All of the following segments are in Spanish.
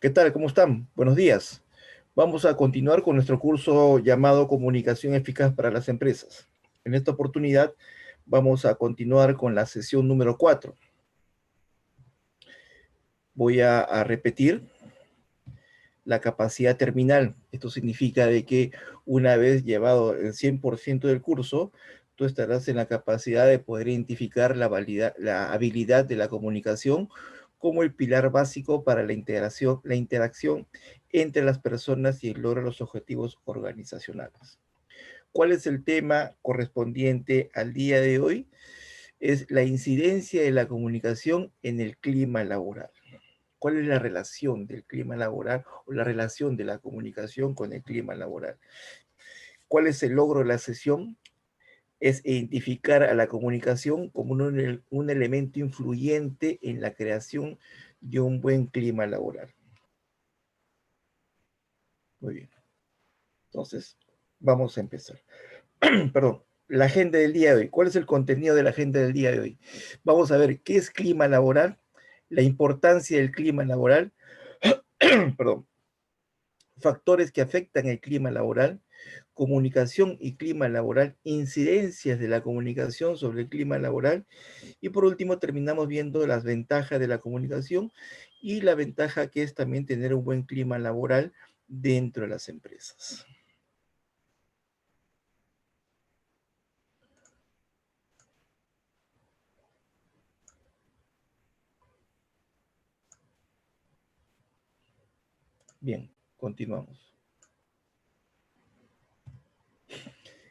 ¿Qué tal? ¿Cómo están? Buenos días. Vamos a continuar con nuestro curso llamado Comunicación Eficaz para las Empresas. En esta oportunidad vamos a continuar con la sesión número 4. Voy a repetir la capacidad terminal. Esto significa de que una vez llevado el 100% del curso, tú estarás en la capacidad de poder identificar la habilidad de la comunicación como el pilar básico para la interacción entre las personas y el logro de los objetivos organizacionales. ¿Cuál es el tema correspondiente al día de hoy? Es la incidencia de la comunicación en el clima laboral. ¿Cuál es la relación del clima laboral o la relación de la comunicación con el clima laboral? ¿Cuál es el logro de la sesión? Es identificar a la comunicación como un elemento influyente en la creación de un buen clima laboral. Muy bien. Entonces, vamos a empezar. Perdón. La agenda del día de hoy. ¿Cuál es el contenido de la agenda del día de hoy? Vamos a ver qué es clima laboral, la importancia del clima laboral, perdón, factores que afectan el clima laboral, comunicación y clima laboral, incidencias de la comunicación sobre el clima laboral, y por último terminamos viendo las ventajas de la comunicación y la ventaja que es también tener un buen clima laboral dentro de las empresas. Bien, continuamos.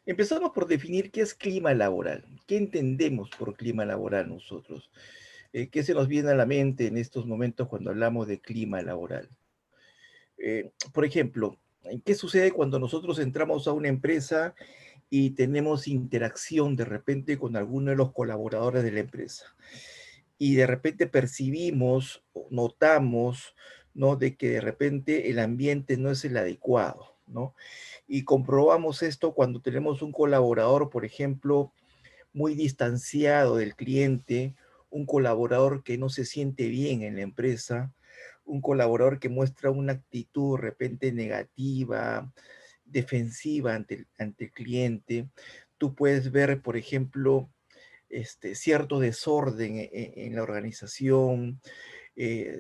Empezamos por definir qué es clima laboral. ¿Qué entendemos por clima laboral nosotros? ¿Qué se nos viene a la mente en estos momentos cuando hablamos de clima laboral? Por ejemplo, ¿qué sucede cuando nosotros entramos a una empresa y tenemos interacción de repente con alguno de los colaboradores de la empresa? Y de repente percibimos, o notamos, ¿no? De que de repente el ambiente no es el adecuado, ¿no? Y comprobamos esto cuando tenemos un colaborador, por ejemplo, muy distanciado del cliente, un colaborador que no se siente bien en la empresa, un colaborador que muestra una actitud de repente negativa, defensiva ante el cliente. Tú puedes ver, por ejemplo, cierto desorden en la organización,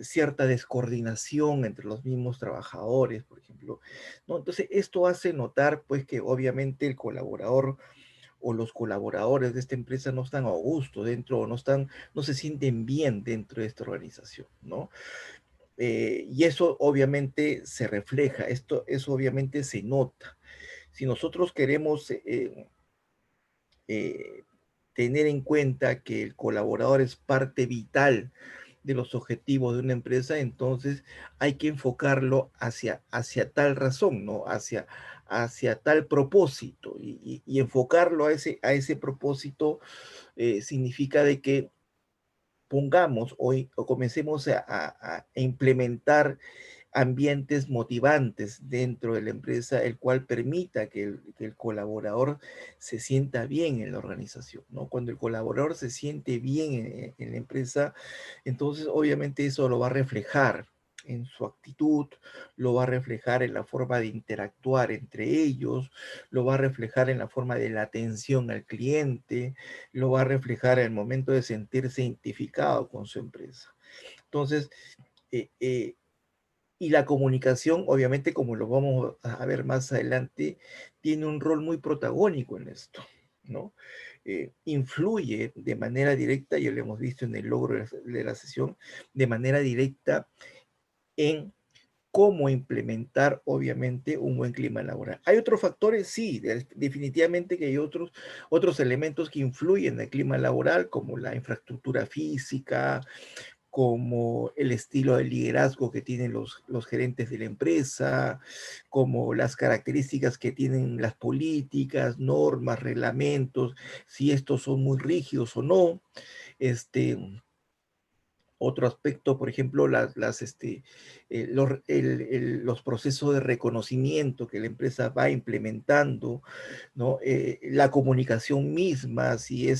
cierta descoordinación entre los mismos trabajadores, por ejemplo, ¿no? Entonces, esto hace notar, pues, que obviamente el colaborador o los colaboradores de esta empresa no están a gusto dentro, o no se sienten bien dentro de esta organización, ¿no? Y eso obviamente se refleja, eso obviamente se nota. Si nosotros queremos eh, tener en cuenta que el colaborador es parte vital de los objetivos de una empresa, entonces hay que enfocarlo hacia tal razón, ¿no? Hacia tal propósito. Y enfocarlo a ese propósito significa de que pongamos o comencemos a implementar ambientes motivantes dentro de la empresa, el cual permita que el colaborador se sienta bien en la organización, ¿no? Cuando el colaborador se siente bien en la empresa, entonces obviamente eso lo va a reflejar en su actitud, lo va a reflejar en la forma de interactuar entre ellos, lo va a reflejar en la forma de la atención al cliente, lo va a reflejar en el momento de sentirse identificado con su empresa. Entonces, eh, eh, y la comunicación, obviamente, como lo vamos a ver más adelante, tiene un rol muy protagónico en esto, ¿no? Influye de manera directa, ya lo hemos visto en el logro de la sesión, de manera directa en cómo implementar, obviamente, un buen clima laboral. ¿Hay otros factores? Sí, definitivamente que hay otros elementos que influyen en el clima laboral, como la infraestructura física, como el estilo de liderazgo que tienen los gerentes de la empresa, como las características que tienen las políticas, normas, reglamentos, si estos son muy rígidos o no. Este, Otro aspecto, por ejemplo, los procesos de reconocimiento que la empresa va implementando, ¿no? La comunicación misma, si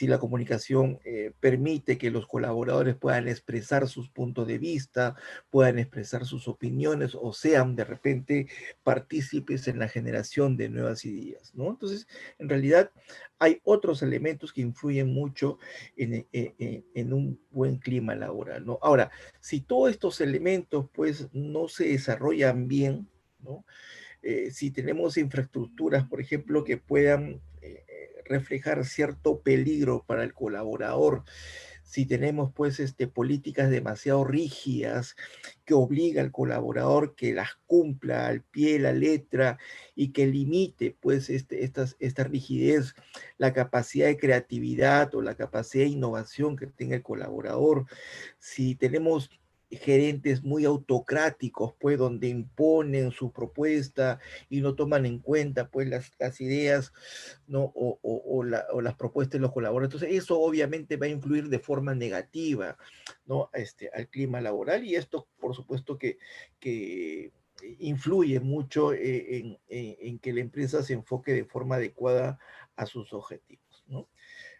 la comunicación permite que los colaboradores puedan expresar sus puntos de vista, puedan expresar sus opiniones o sean de repente partícipes en la generación de nuevas ideas, ¿no? Entonces, en realidad hay otros elementos que influyen mucho en un buen clima laboral, ¿no? Ahora, si todos estos elementos pues no se desarrollan bien, ¿no? Si tenemos infraestructuras, por ejemplo, que puedan reflejar cierto peligro para el colaborador, si tenemos pues políticas demasiado rígidas que obliga al colaborador que las cumpla al pie de la letra y que limite pues esta rigidez, la capacidad de creatividad o la capacidad de innovación que tenga el colaborador, si tenemos gerentes muy autocráticos, pues donde imponen su propuesta y no toman en cuenta pues las ideas, ¿no? O las propuestas de los colaboradores. Entonces eso obviamente va a influir de forma negativa, ¿no? Al clima laboral y esto por supuesto que influye mucho en que la empresa se enfoque de forma adecuada a sus objetivos, ¿no?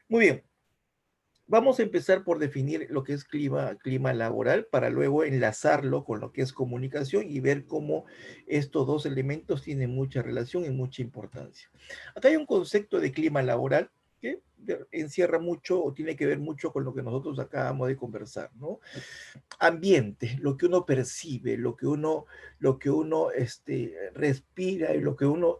Muy bien, vamos a empezar por definir lo que es clima laboral para luego enlazarlo con lo que es comunicación y ver cómo estos dos elementos tienen mucha relación y mucha importancia. Acá hay un concepto de clima laboral que encierra mucho o tiene que ver mucho con lo que nosotros acabamos de conversar, ¿no? Ambiente, lo que uno percibe, lo que uno respira y lo que uno,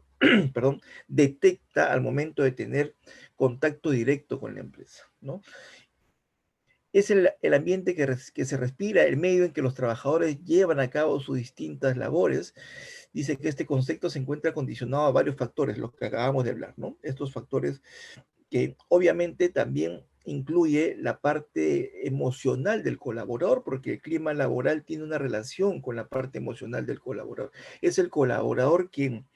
perdón, detecta al momento de tener contacto directo con la empresa, ¿no? Es el ambiente que se respira, el medio en que los trabajadores llevan a cabo sus distintas labores. Dice que este concepto se encuentra condicionado a varios factores, los que acabamos de hablar, ¿no? Estos factores que obviamente también incluye la parte emocional del colaborador, porque el clima laboral tiene una relación con la parte emocional del colaborador. Es el colaborador quien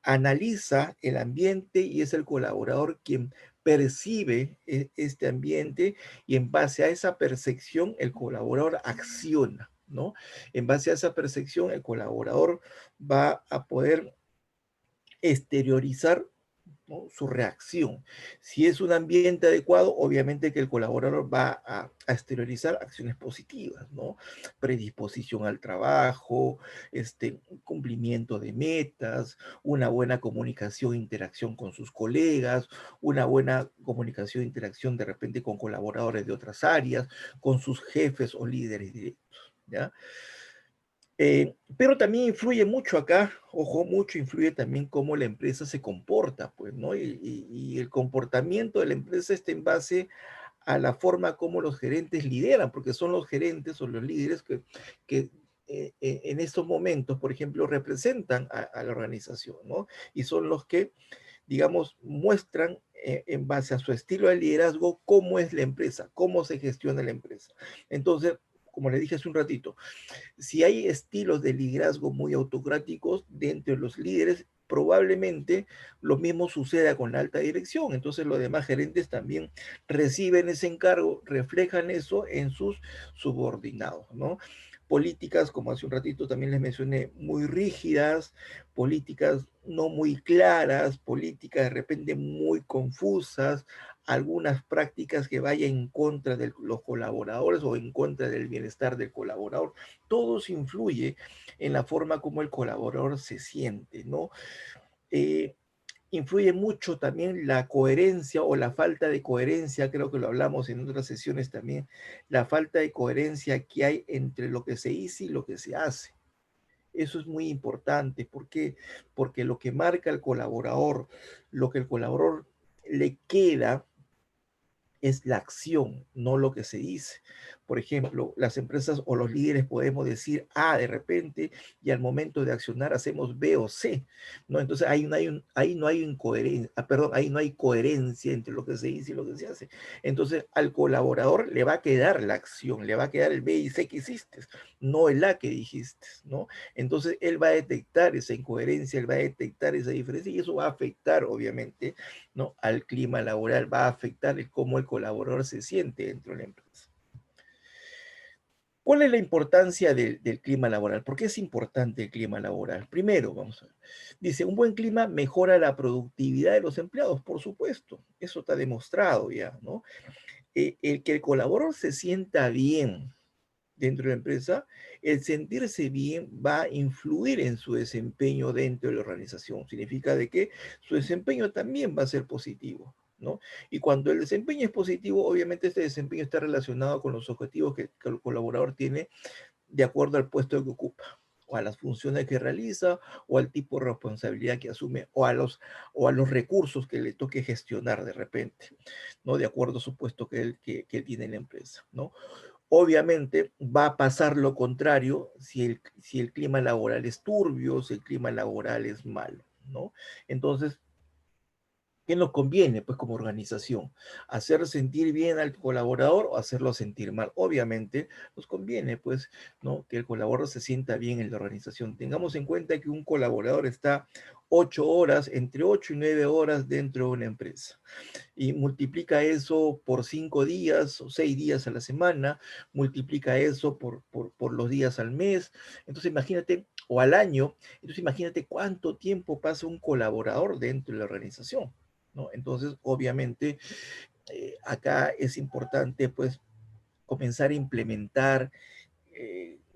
analiza el ambiente y es el colaborador quien percibe este ambiente y en base a esa percepción el colaborador acciona, ¿no? En base a esa percepción el colaborador va a poder exteriorizar, ¿no? Su reacción. Si es un ambiente adecuado, obviamente que el colaborador va a exteriorizar acciones positivas, ¿no? Predisposición al trabajo, cumplimiento de metas, una buena comunicación, e interacción con sus colegas, una buena comunicación, e interacción de repente con colaboradores de otras áreas, con sus jefes o líderes directos, ¿ya? Pero también influye mucho acá, ojo, mucho influye también cómo la empresa se comporta, pues, ¿no? Y el comportamiento de la empresa está en base a la forma como los gerentes lideran, porque son los gerentes o los líderes que en estos momentos, por ejemplo, representan a la organización, ¿no? Y son los que, digamos, muestran en base a su estilo de liderazgo cómo es la empresa, cómo se gestiona la empresa. Entonces, como le dije hace un ratito, si hay estilos de liderazgo muy autocráticos dentro de los líderes, probablemente lo mismo suceda con la alta dirección. Entonces los demás gerentes también reciben ese encargo, reflejan eso en sus subordinados, ¿no? Políticas, como hace un ratito también les mencioné, muy rígidas, políticas no muy claras, políticas de repente muy confusas, algunas prácticas que vayan en contra de los colaboradores o en contra del bienestar del colaborador. Todo eso influye en la forma como el colaborador se siente, ¿no? Eh, Influye mucho también la coherencia o la falta de coherencia, creo que lo hablamos en otras sesiones también, la falta de coherencia que hay entre lo que se dice y lo que se hace. Eso es muy importante. ¿Por qué? Porque lo que marca el colaborador, lo que el colaborador le queda es la acción, no lo que se dice. Por ejemplo, las empresas o los líderes podemos decir A de repente y al momento de accionar hacemos B o C, ¿no? Entonces ahí no hay incoherencia, perdón, ahí no hay coherencia entre lo que se dice y lo que se hace. Entonces al colaborador le va a quedar la acción, le va a quedar el B y C que hiciste, no el A que dijiste, ¿no? Entonces él va a detectar esa incoherencia, él va a detectar esa diferencia y eso va a afectar, obviamente, ¿no? Al clima laboral, va a afectar el cómo el colaborador se siente dentro de la empresa. ¿Cuál es la importancia del clima laboral? ¿Por qué es importante el clima laboral? Primero, vamos a ver, dice, un buen clima mejora la productividad de los empleados, por supuesto, eso está demostrado ya, ¿no? El que el colaborador se sienta bien dentro de la empresa, el sentirse bien va a influir en su desempeño dentro de la organización. Significa de que su desempeño también va a ser positivo, ¿no? Y cuando el desempeño es positivo, obviamente este desempeño está relacionado con los objetivos que el colaborador tiene de acuerdo al puesto que ocupa o a las funciones que realiza, o al tipo de responsabilidad que asume, o a los recursos que le toque gestionar de repente, ¿no? De acuerdo a su puesto que él tiene en la empresa, ¿no? Obviamente va a pasar lo contrario si el clima laboral es turbio, si el clima laboral es malo, ¿no? Entonces, ¿qué nos conviene, pues, como organización? ¿Hacer sentir bien al colaborador o hacerlo sentir mal? Obviamente, nos conviene, pues, ¿no? Que el colaborador se sienta bien en la organización. Tengamos en cuenta que un colaborador está 8 horas, entre 8 y 9 horas dentro de una empresa y multiplica eso por 5 días o 6 días a la semana, multiplica eso por los días al mes, entonces imagínate, o al año, entonces imagínate cuánto tiempo pasa un colaborador dentro de la organización, ¿no? Entonces, obviamente, acá es importante, pues, comenzar a implementar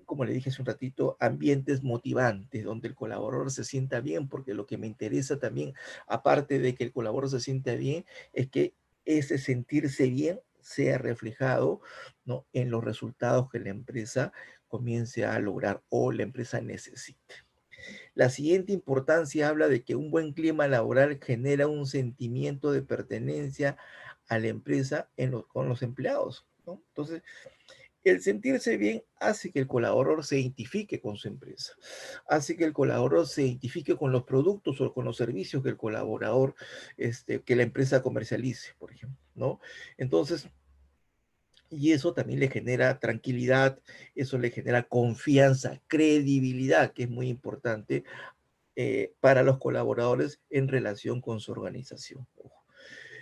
como le dije hace un ratito, ambientes motivantes, donde el colaborador se sienta bien, porque lo que me interesa también, aparte de que el colaborador se sienta bien, es que ese sentirse bien sea reflejado, ¿no? En los resultados que la empresa comience a lograr o la empresa necesite. La siguiente importancia habla de que un buen clima laboral genera un sentimiento de pertenencia a la empresa con los empleados, ¿no? Entonces, el sentirse bien hace que el colaborador se identifique con su empresa, hace que el colaborador se identifique con los productos o con los servicios que el colaborador, que la empresa comercialice, por ejemplo, ¿no? Entonces, y eso también le genera tranquilidad, eso le genera confianza, credibilidad, que es muy importante para los colaboradores en relación con su organización. Ojo.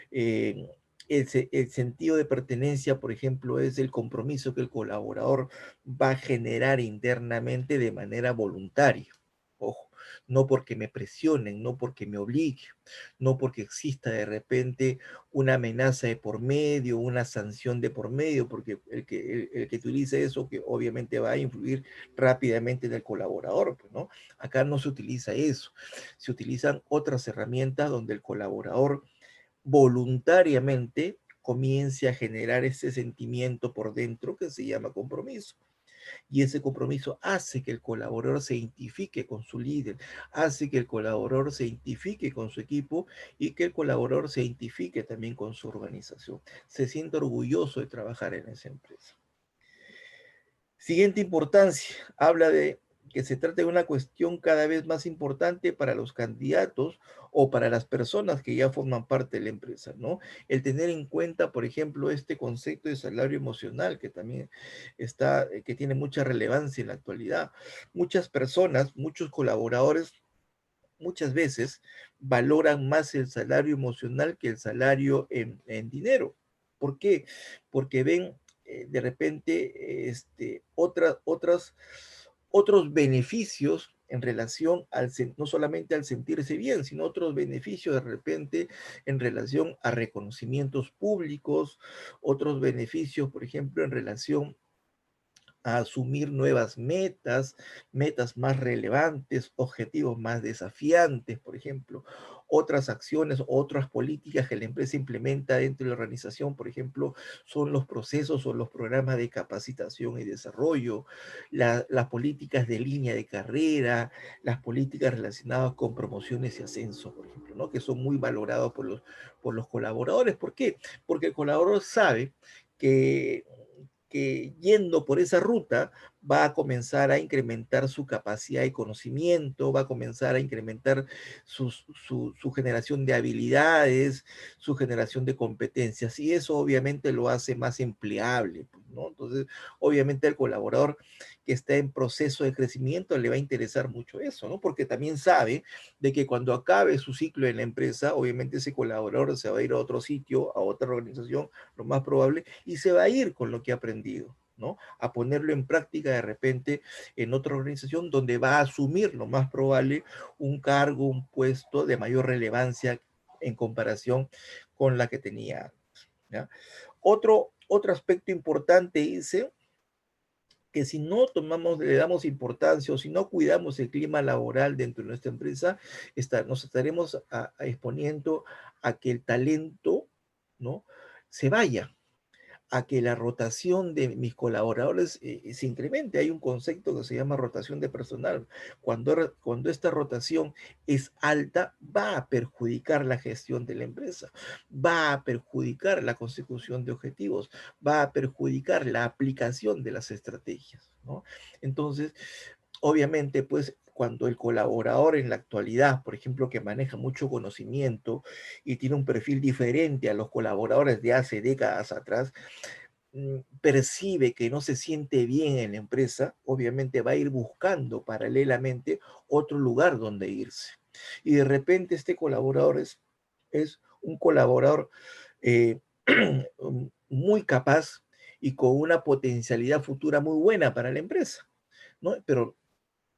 Eh, el sentido de pertenencia, por ejemplo, es el compromiso que el colaborador va a generar internamente de manera voluntaria. Ojo, no porque me presionen, no porque me obliguen, no porque exista de repente una amenaza de por medio, una sanción de por medio, porque el que utilice eso, que obviamente va a influir rápidamente en el colaborador, pues, ¿no? Acá no se utiliza eso, se utilizan otras herramientas donde el colaborador voluntariamente comience a generar ese sentimiento por dentro que se llama compromiso. Y ese compromiso hace que el colaborador se identifique con su líder, hace que el colaborador se identifique con su equipo y que el colaborador se identifique también con su organización. Se siente orgulloso de trabajar en esa empresa. Siguiente importancia, habla de que se trata de una cuestión cada vez más importante para los candidatos o para las personas que ya forman parte de la empresa, ¿no? El tener en cuenta, por ejemplo, este concepto de salario emocional que también está, que tiene mucha relevancia en la actualidad. Muchas personas, muchos colaboradores, muchas veces valoran más el salario emocional que el salario en dinero. ¿Por qué? Porque ven de repente otros beneficios en relación no solamente al sentirse bien, sino otros beneficios de repente en relación a reconocimientos públicos, otros beneficios, por ejemplo, en relación a asumir nuevas metas, metas más relevantes, objetivos más desafiantes, por ejemplo, otras acciones, otras políticas que la empresa implementa dentro de la organización, por ejemplo, son los procesos o los programas de capacitación y desarrollo, las políticas de línea de carrera, las políticas relacionadas con promociones y ascensos, por ejemplo, ¿no? Que son muy valorados por los colaboradores. ¿Por qué? Porque el colaborador sabe que yendo por esa ruta va a comenzar a incrementar su capacidad de conocimiento, va a comenzar a incrementar su generación de habilidades, su generación de competencias, y eso obviamente lo hace más empleable, pues, ¿no? Entonces, obviamente el colaborador que está en proceso de crecimiento le va a interesar mucho eso, ¿no? Porque también sabe de que cuando acabe su ciclo en la empresa, obviamente ese colaborador se va a ir a otro sitio, a otra organización, lo más probable, y se va a ir con lo que ha aprendido, ¿no? A ponerlo en práctica de repente en otra organización donde va a asumir, lo más probable, un cargo, un puesto de mayor relevancia en comparación con la que tenía antes, ¿ya? Otro aspecto importante, dice, que si no tomamos, le damos importancia o si no cuidamos el clima laboral dentro de nuestra empresa, nos estaremos exponiendo a que el talento, ¿no? Se vaya, a que la rotación de mis colaboradores se incremente. Hay un concepto que se llama rotación de personal. Cuando esta rotación es alta, va a perjudicar la gestión de la empresa, va a perjudicar la consecución de objetivos, va a perjudicar la aplicación de las estrategias, ¿no? Entonces, obviamente, pues cuando el colaborador en la actualidad, por ejemplo, que maneja mucho conocimiento y tiene un perfil diferente a los colaboradores de hace décadas atrás, percibe que no se siente bien en la empresa, obviamente va a ir buscando paralelamente otro lugar donde irse. Y de repente este colaborador es un colaborador eh, muy capaz y con una potencialidad futura muy buena para la empresa, ¿no? Pero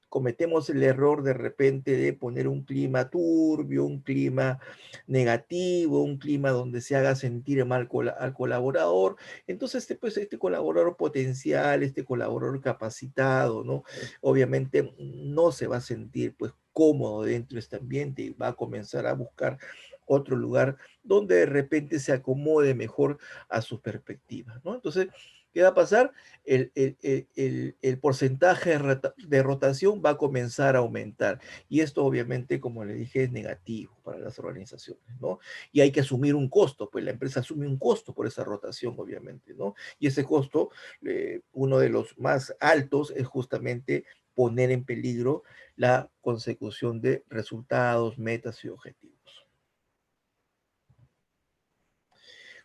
cometemos el error de repente de poner un clima turbio, un clima negativo, un clima donde se haga sentir mal al colaborador. Entonces, pues, este colaborador potencial, este colaborador capacitado, ¿no? Obviamente no se va a sentir pues cómodo dentro de este ambiente y va a comenzar a buscar otro lugar donde de repente se acomode mejor a sus perspectivas, ¿no? Entonces, ¿qué va a pasar? El porcentaje de rotación va a comenzar a aumentar. Y esto obviamente, como le dije, es negativo para las organizaciones, ¿no? Y hay que asumir un costo, pues la empresa asume un costo por esa rotación, obviamente, ¿no? Y ese costo, uno de los más altos, es justamente poner en peligro la consecución de resultados, metas y objetivos.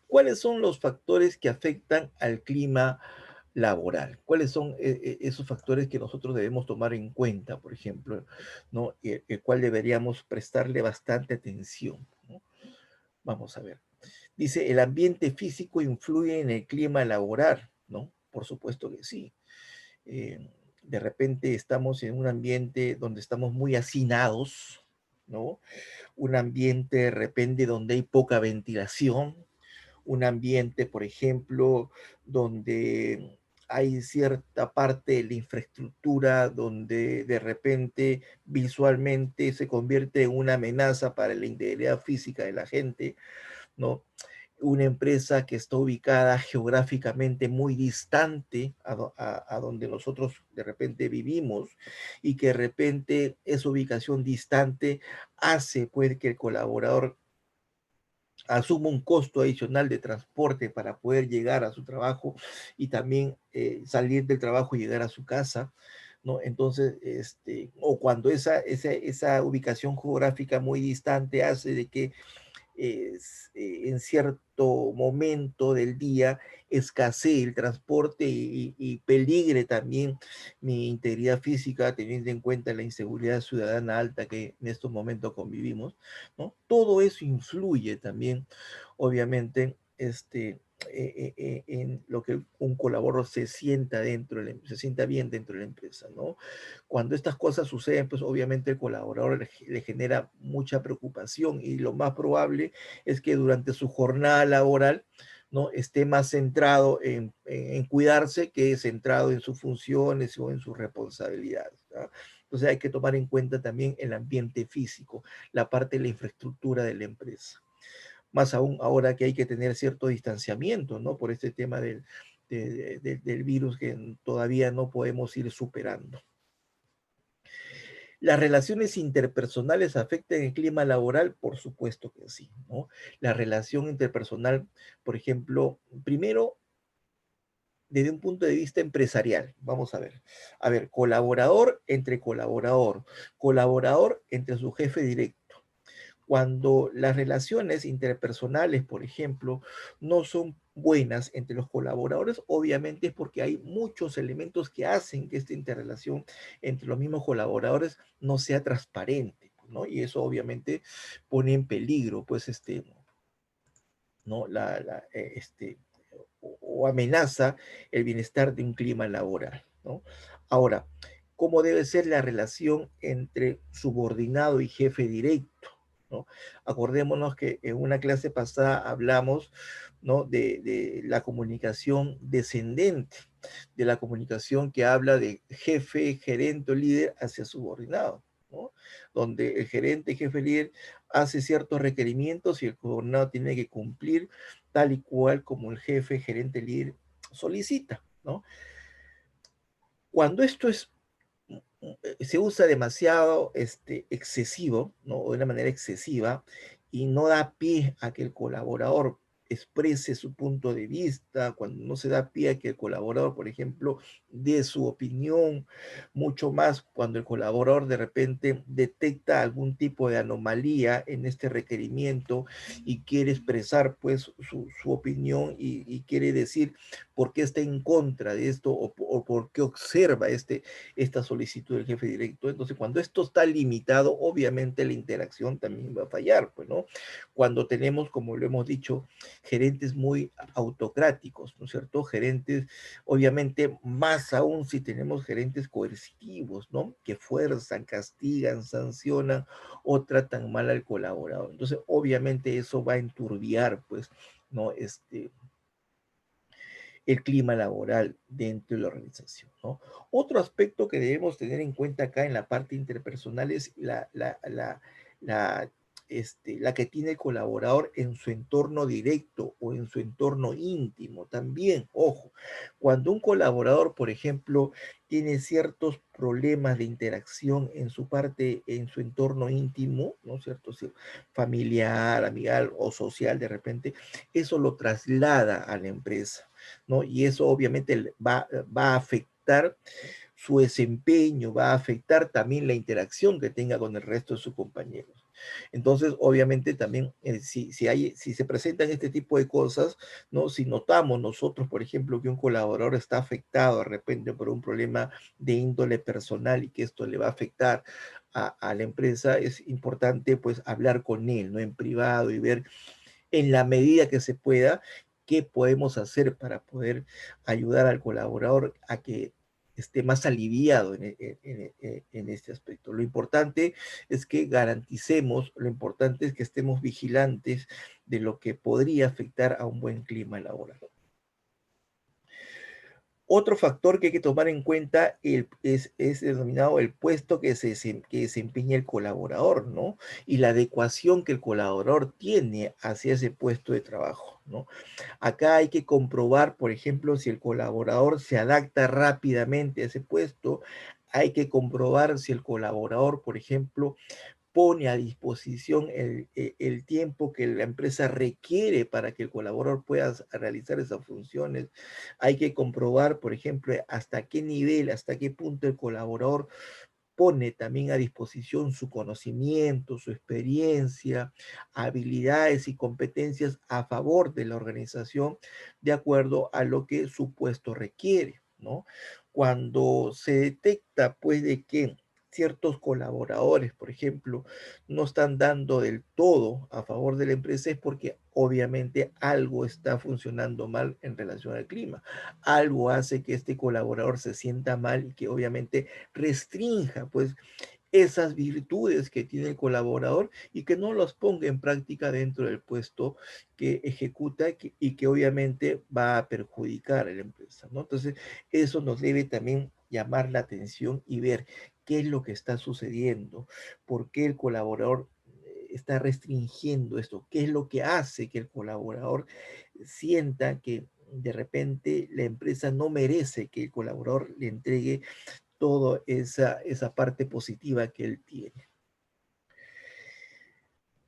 ¿Cuáles son los factores que afectan al clima laboral? ¿Cuáles son esos factores que nosotros debemos tomar en cuenta, por ejemplo, ¿no? El cual deberíamos prestarle bastante atención, ¿no? Vamos a ver. Dice, ¿el ambiente físico influye en el clima laboral? ¿No? Por supuesto que sí. De repente estamos en un ambiente donde estamos muy hacinados, ¿no? Un ambiente de repente donde hay poca ventilación, un ambiente, por ejemplo, donde hay cierta parte de la infraestructura donde de repente visualmente se convierte en una amenaza para la integridad física de la gente, ¿no? Una empresa que está ubicada geográficamente muy distante a donde nosotros de repente vivimos y que de repente esa ubicación distante hace pues que el colaborador asuma un costo adicional de transporte para poder llegar a su trabajo y también salir del trabajo y llegar a su casa, ¿no? Entonces, o cuando esa ubicación geográfica muy distante hace de que en cierto momento del día escasee el transporte y peligre también mi integridad física, teniendo en cuenta la inseguridad ciudadana alta que en estos momentos convivimos, ¿no? Todo eso influye también, obviamente, en lo que un colaborador se sienta se sienta bien dentro de la empresa, ¿no? Cuando estas cosas suceden, pues obviamente el colaborador le genera mucha preocupación y lo más probable es que durante su jornada laboral, ¿no? Esté más centrado en cuidarse que centrado en sus funciones o en sus responsabilidades, ¿no? Entonces hay que tomar en cuenta también el ambiente físico, la parte de la infraestructura de la empresa. Más aún ahora que hay que tener cierto distanciamiento, ¿no? Por este tema del virus que todavía no podemos ir superando. ¿Las relaciones interpersonales afectan el clima laboral? Por supuesto que sí, ¿no? La relación interpersonal, por ejemplo, primero, desde un punto de vista empresarial, vamos a ver. A ver, colaborador entre su jefe directo. Cuando las relaciones interpersonales, por ejemplo, no son buenas entre los colaboradores, obviamente es porque hay muchos elementos que hacen que esta interrelación entre los mismos colaboradores no sea transparente, ¿no? Y eso obviamente pone en peligro, pues, ¿no? o amenaza el bienestar de un clima laboral, ¿no? Ahora, ¿cómo debe ser la relación entre subordinado y jefe directo, ¿no? Acordémonos que en una clase pasada hablamos, ¿no?, de la comunicación descendente, de la comunicación que habla de jefe, gerente o líder hacia subordinado, ¿no? Donde el gerente, jefe, líder hace ciertos requerimientos y el subordinado tiene que cumplir tal y cual como el jefe, gerente, líder solicita, ¿no? Cuando esto es se usa demasiado excesivo, ¿no? O de una manera excesiva, y no da pie a que el colaborador exprese su punto de vista, cuando no se da pie a que el colaborador, por ejemplo, dé su opinión, mucho más cuando el colaborador de repente detecta algún tipo de anomalía en este requerimiento y quiere expresar pues su opinión y quiere decir por qué está en contra de esto o por qué observa esta solicitud del jefe directo. Entonces, cuando esto está limitado, obviamente la interacción también va a fallar, pues, ¿no? Cuando tenemos, como lo hemos dicho, gerentes muy autocráticos, ¿no es cierto? Gerentes, obviamente, más aún si tenemos gerentes coercitivos, ¿no? Que fuerzan, castigan, sancionan o tratan mal al colaborador. Entonces, obviamente eso va a enturbiar, pues, ¿no? El clima laboral dentro de la organización, ¿no? Otro aspecto que debemos tener en cuenta acá en la parte interpersonal es la, la que tiene el colaborador en su entorno directo o en su entorno íntimo. También, ojo, cuando un colaborador, por ejemplo, tiene ciertos problemas de interacción en su parte, en su entorno íntimo, ¿no es cierto? Si familiar, amigal o social de repente, eso lo traslada a la empresa, ¿no? Y eso obviamente va a afectar su desempeño, va a afectar también la interacción que tenga con el resto de sus compañeros. Entonces, obviamente también, si se presentan este tipo de cosas, ¿no? Si notamos nosotros, por ejemplo, que un colaborador está afectado de repente por un problema de índole personal y que esto le va a afectar a la empresa, es importante pues hablar con él, ¿no? En privado y ver en la medida que se pueda, qué podemos hacer para poder ayudar al colaborador a que esté más aliviado en este aspecto. Lo importante es que garanticemos, lo importante es que estemos vigilantes de lo que podría afectar a un buen clima laboral. Otro factor que hay que tomar en cuenta es denominado el puesto que desempeña el colaborador, ¿no? Y la adecuación que el colaborador tiene hacia ese puesto de trabajo, ¿no? Acá hay que comprobar, por ejemplo, si el colaborador se adapta rápidamente a ese puesto. Hay que comprobar si el colaborador, por ejemplo, pone a disposición el tiempo que la empresa requiere para que el colaborador pueda realizar esas funciones. Hay que comprobar, por ejemplo, hasta qué nivel, hasta qué punto el colaborador pone también a disposición su conocimiento, su experiencia, habilidades y competencias a favor de la organización de acuerdo a lo que su puesto requiere, ¿no? Cuando se detecta, pues, de que ciertos colaboradores, por ejemplo, no están dando del todo a favor de la empresa, es porque obviamente algo está funcionando mal en relación al clima. Algo hace que este colaborador se sienta mal y que obviamente restrinja pues esas virtudes que tiene el colaborador y que no los ponga en práctica dentro del puesto que ejecuta y que obviamente va a perjudicar a la empresa, ¿no? Entonces, eso nos debe también llamar la atención y ver qué es lo que está sucediendo, por qué el colaborador está restringiendo esto, qué es lo que hace que el colaborador sienta que de repente la empresa no merece que el colaborador le entregue toda esa parte positiva que él tiene.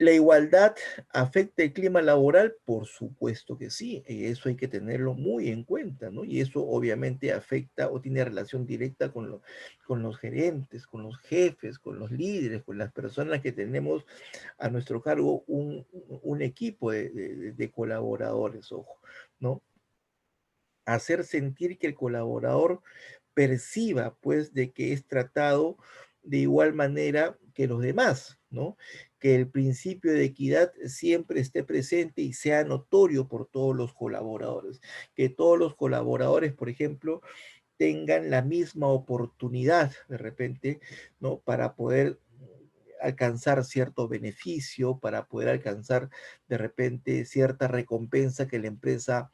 ¿La igualdad afecta el clima laboral? Por supuesto que sí, y eso hay que tenerlo muy en cuenta, ¿no? Y eso obviamente afecta o tiene relación directa con los gerentes, con los jefes, con los líderes, con las personas que tenemos a nuestro cargo un equipo de colaboradores, ojo, ¿no? Hacer sentir que el colaborador perciba, pues, de que es tratado de igual manera que los demás, ¿no? que el principio de equidad siempre esté presente y sea notorio por todos los colaboradores, que todos los colaboradores, por ejemplo, tengan la misma oportunidad de repente, ¿no? Para poder alcanzar cierto beneficio, para poder alcanzar de repente cierta recompensa que la empresa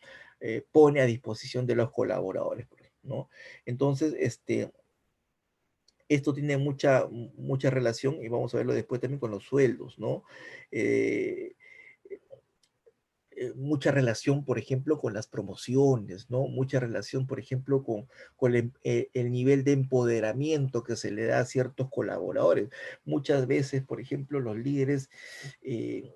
pone a disposición de los colaboradores, ¿no? Entonces, esto tiene mucha relación y vamos a verlo después también con los sueldos, ¿no? Eh, mucha relación, por ejemplo, con las promociones, ¿no? Mucha relación, por ejemplo, con el nivel de empoderamiento que se le da a ciertos colaboradores. Muchas veces, por ejemplo, los líderes eh,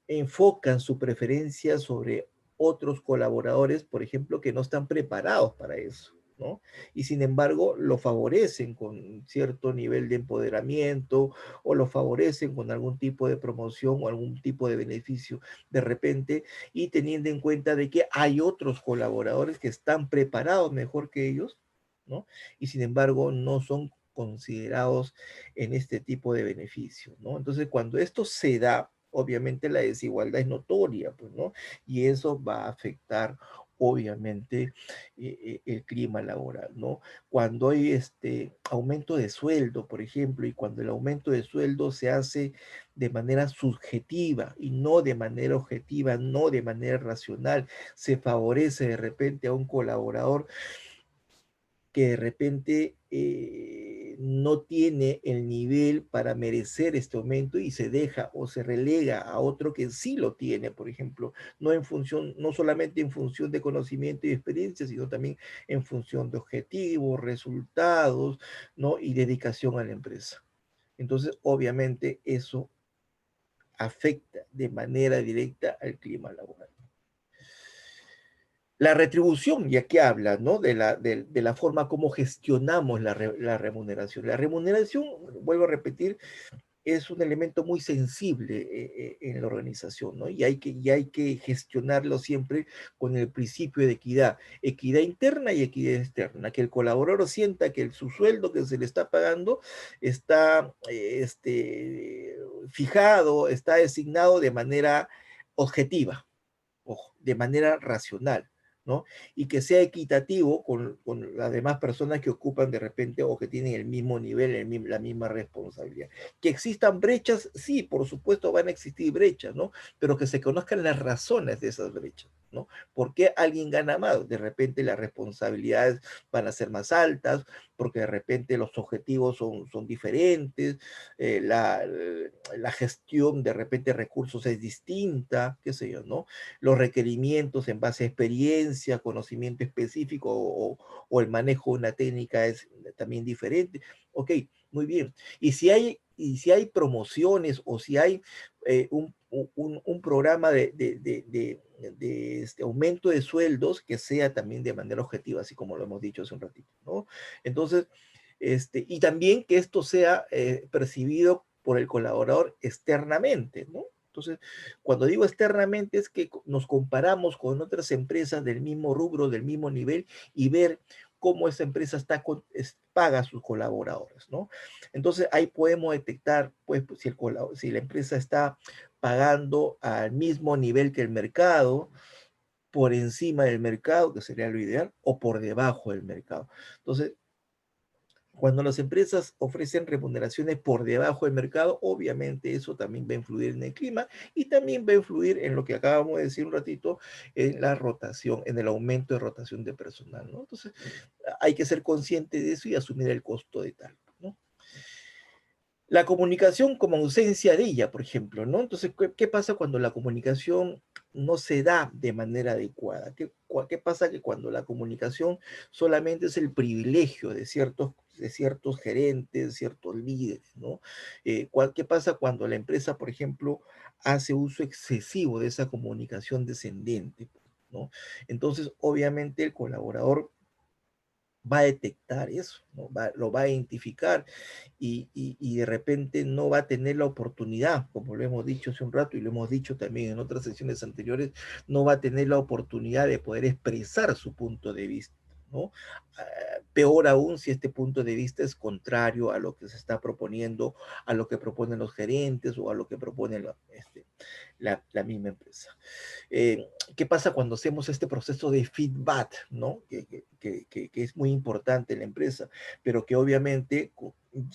enfocan su preferencia sobre otros colaboradores, por ejemplo, que no están preparados para eso, ¿no? Y sin embargo, lo favorecen con cierto nivel de empoderamiento o lo favorecen con algún tipo de promoción o algún tipo de beneficio de repente y teniendo en cuenta de que hay otros colaboradores que están preparados mejor que ellos, ¿no? Y sin embargo, no son considerados en este tipo de beneficios, ¿no? Entonces, cuando esto se da, obviamente la desigualdad es notoria, pues, ¿no? Y eso va a afectar, obviamente, el clima laboral, ¿no? Cuando hay este aumento de sueldo, por ejemplo, y cuando el aumento de sueldo se hace de manera subjetiva y no de manera objetiva, no de manera racional, se favorece de repente a un colaborador que de repente no tiene el nivel para merecer este aumento y se deja o se relega a otro que sí lo tiene, por ejemplo, no en función, no solamente en función de conocimiento y experiencia, sino también en función de objetivos, resultados, ¿no? Y dedicación a la empresa. Entonces, obviamente, eso afecta de manera directa al clima laboral. La retribución, ya que habla, ¿no? De la forma como gestionamos la remuneración. La remuneración, vuelvo a repetir, es un elemento muy sensible en la organización, ¿no? Y hay que gestionarlo siempre con el principio de equidad, equidad interna y equidad externa, que el colaborador sienta que su sueldo que se le está pagando está fijado, está designado de manera objetiva, ojo, de manera racional, ¿no? Y que sea equitativo con las demás personas que ocupan de repente o que tienen el mismo nivel, la misma responsabilidad. Que existan brechas, sí, por supuesto van a existir brechas, ¿no? Pero que se conozcan las razones de esas brechas, ¿no? ¿Por qué alguien gana más? De repente las responsabilidades van a ser más altas, porque de repente los objetivos son diferentes, la gestión de repente recursos es distinta, qué sé yo, ¿no? Los requerimientos en base a experiencia, conocimiento específico o el manejo de una técnica es también diferente. Ok, muy bien. Y si hay promociones o si hay un programa de aumento de sueldos que sea también de manera objetiva, así como lo hemos dicho hace un ratito, ¿no? Entonces, y también que esto sea percibido por el colaborador externamente, ¿no? Entonces, cuando digo externamente es que nos comparamos con otras empresas del mismo rubro, del mismo nivel y ver cómo esa empresa paga a sus colaboradores, ¿no? Entonces ahí podemos detectar, pues, si la empresa está pagando al mismo nivel que el mercado, por encima del mercado, que sería lo ideal, o por debajo del mercado. Entonces, cuando las empresas ofrecen remuneraciones por debajo del mercado, obviamente eso también va a influir en el clima y también va a influir en lo que acabamos de decir un ratito, en la rotación, en el aumento de rotación de personal, ¿no? Entonces, hay que ser consciente de eso y asumir el costo de tal, ¿no? La comunicación como ausencia de ella, por ejemplo, ¿no? Entonces, ¿qué pasa cuando la comunicación no se da de manera adecuada? ¿Qué pasa que cuando la comunicación solamente es el privilegio de ciertos gerentes, ciertos líderes, ¿no? ¿Qué pasa cuando la empresa, por ejemplo, hace uso excesivo de esa comunicación descendente, ¿no? Entonces, obviamente, el colaborador va a detectar eso, ¿no? Lo va a identificar y de repente no va a tener la oportunidad, como lo hemos dicho hace un rato y lo hemos dicho también en otras sesiones anteriores, no va a tener la oportunidad de poder expresar su punto de vista, ¿no? Peor aún si este punto de vista es contrario a lo que se está proponiendo, a lo que proponen los gerentes o a lo que propone la misma empresa. ¿Qué pasa cuando hacemos este proceso de feedback, ¿no? Que es muy importante en la empresa, pero que obviamente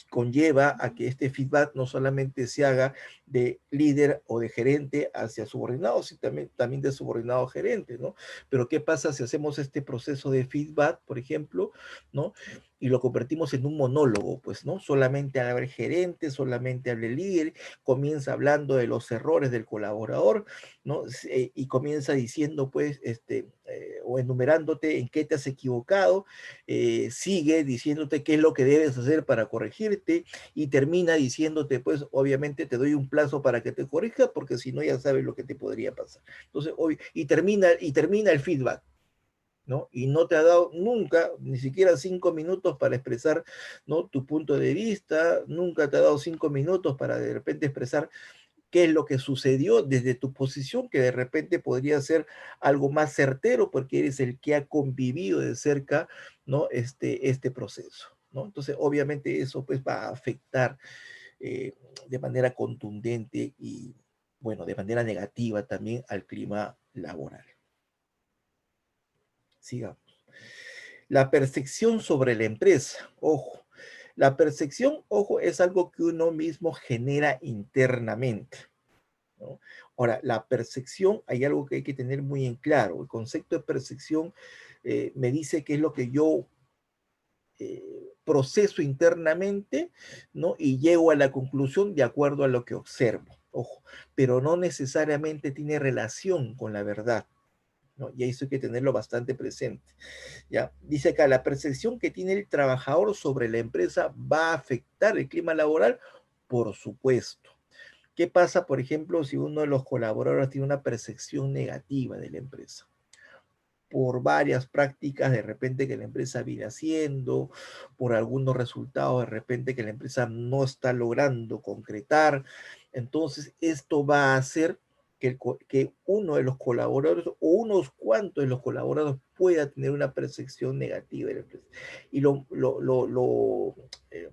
conlleva a que este feedback no solamente se haga de líder o de gerente hacia subordinados, sino también de subordinado a gerente, ¿no? Pero ¿qué pasa si hacemos este proceso de feedback, por ejemplo, ¿no? Y lo convertimos en un monólogo, pues, ¿no? Solamente habla el gerente, solamente habla el líder, comienza hablando de los errores del colaborador, ¿no? Y comienza diciendo, pues, o enumerándote en qué te has equivocado, sigue diciéndote qué es lo que debes hacer para corregirte y termina diciéndote, pues, obviamente te doy un plazo para que te corrijas porque si no ya sabes lo que te podría pasar. Entonces, y termina el feedback. ¿No? Y no te ha dado nunca, ni siquiera 5 minutos para expresar, ¿no? Tu punto de vista, nunca te ha dado 5 minutos para de repente expresar qué es lo que sucedió desde tu posición, que de repente podría ser algo más certero porque eres el que ha convivido de cerca, ¿no? Este proceso, ¿no? Entonces, obviamente eso pues va a afectar eh, de manera contundente y, bueno, de manera negativa también al clima laboral. Sigamos. La percepción sobre la empresa, ojo. La percepción, ojo, es algo que uno mismo genera internamente, ¿no? Ahora, la percepción, hay algo que hay que tener muy en claro. El concepto de percepción me dice qué es lo que yo proceso internamente, ¿no? Y llego a la conclusión de acuerdo a lo que observo, ojo, pero no necesariamente tiene relación con la verdad, ¿no? Y eso hay que tenerlo bastante presente. ¿Ya? Dice acá, la percepción que tiene el trabajador sobre la empresa va a afectar el clima laboral, por supuesto. ¿Qué pasa, por ejemplo, si uno de los colaboradores tiene una percepción negativa de la empresa? Por varias prácticas de repente que la empresa viene haciendo, por algunos resultados de repente que la empresa no está logrando concretar. Entonces, esto va a hacer que uno de los colaboradores o unos cuantos de los colaboradores pueda tener una percepción negativa de la empresa. Y eh,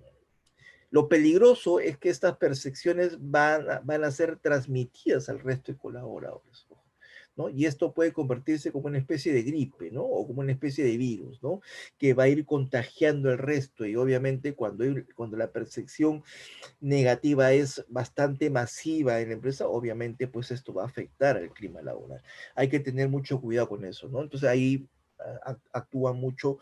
lo peligroso es que estas percepciones van a ser transmitidas al resto de colaboradores, ¿no? Y esto puede convertirse como una especie de gripe, ¿no? O como una especie de virus, ¿no? Que va a ir contagiando el resto y obviamente cuando la percepción negativa es bastante masiva en la empresa, obviamente pues esto va a afectar al clima laboral. Hay que tener mucho cuidado con eso, ¿no? Entonces ahí actúa mucho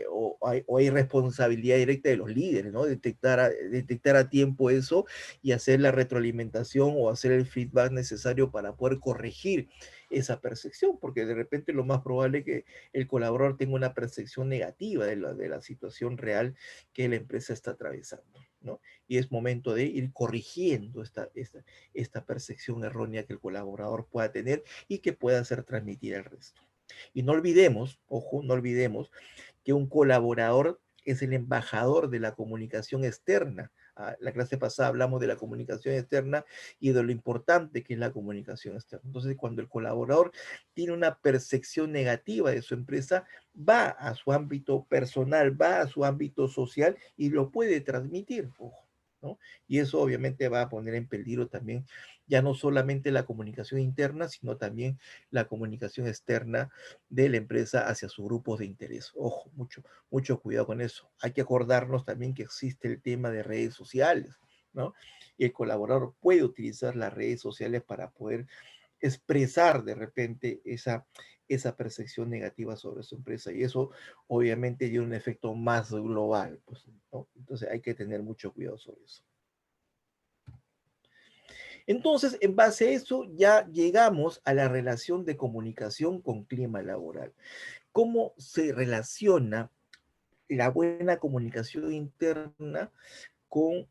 o hay responsabilidad directa de los líderes, ¿no? Detectar a tiempo eso y hacer la retroalimentación o hacer el feedback necesario para poder corregir esa percepción, porque de repente lo más probable es que el colaborador tenga una percepción negativa de la situación real que la empresa está atravesando, ¿no? Y es momento de ir corrigiendo esta percepción errónea que el colaborador pueda tener y que pueda hacer transmitir al resto. Y no olvidemos, ojo, no olvidemos que un colaborador es el embajador de la comunicación externa. La clase pasada hablamos de la comunicación externa y de lo importante que es la comunicación externa. Entonces, cuando el colaborador tiene una percepción negativa de su empresa, va a su ámbito personal, va a su ámbito social y lo puede transmitir. Ojo, ¿no? Y eso obviamente va a poner en peligro también ya no solamente la comunicación interna, sino también la comunicación externa de la empresa hacia sus grupos de interés. Ojo, mucho cuidado con eso. Hay que acordarnos también que existe el tema de redes sociales, ¿no? Y el colaborador puede utilizar las redes sociales para poder expresar de repente esa percepción negativa sobre su empresa. Y eso obviamente tiene un efecto más global, pues, ¿no? Entonces hay que tener mucho cuidado sobre eso. Entonces, en base a eso, ya llegamos a la relación de comunicación con clima laboral. ¿Cómo se relaciona la buena comunicación interna con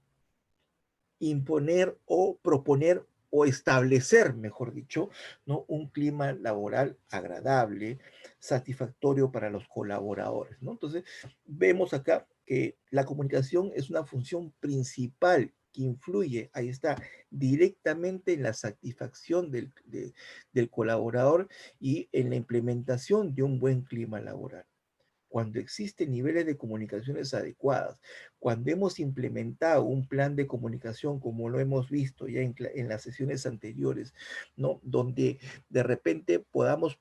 imponer o proponer o establecer, mejor dicho, ¿no? Un clima laboral agradable, satisfactorio para los colaboradores, ¿no? Entonces, vemos acá que la comunicación es una función principal que influye, ahí está, directamente en la satisfacción del colaborador y en la implementación de un buen clima laboral. cuando existen niveles de comunicaciones adecuadas, cuando hemos implementado un plan de comunicación como lo hemos visto ya en las sesiones anteriores, ¿no? Donde de repente podamos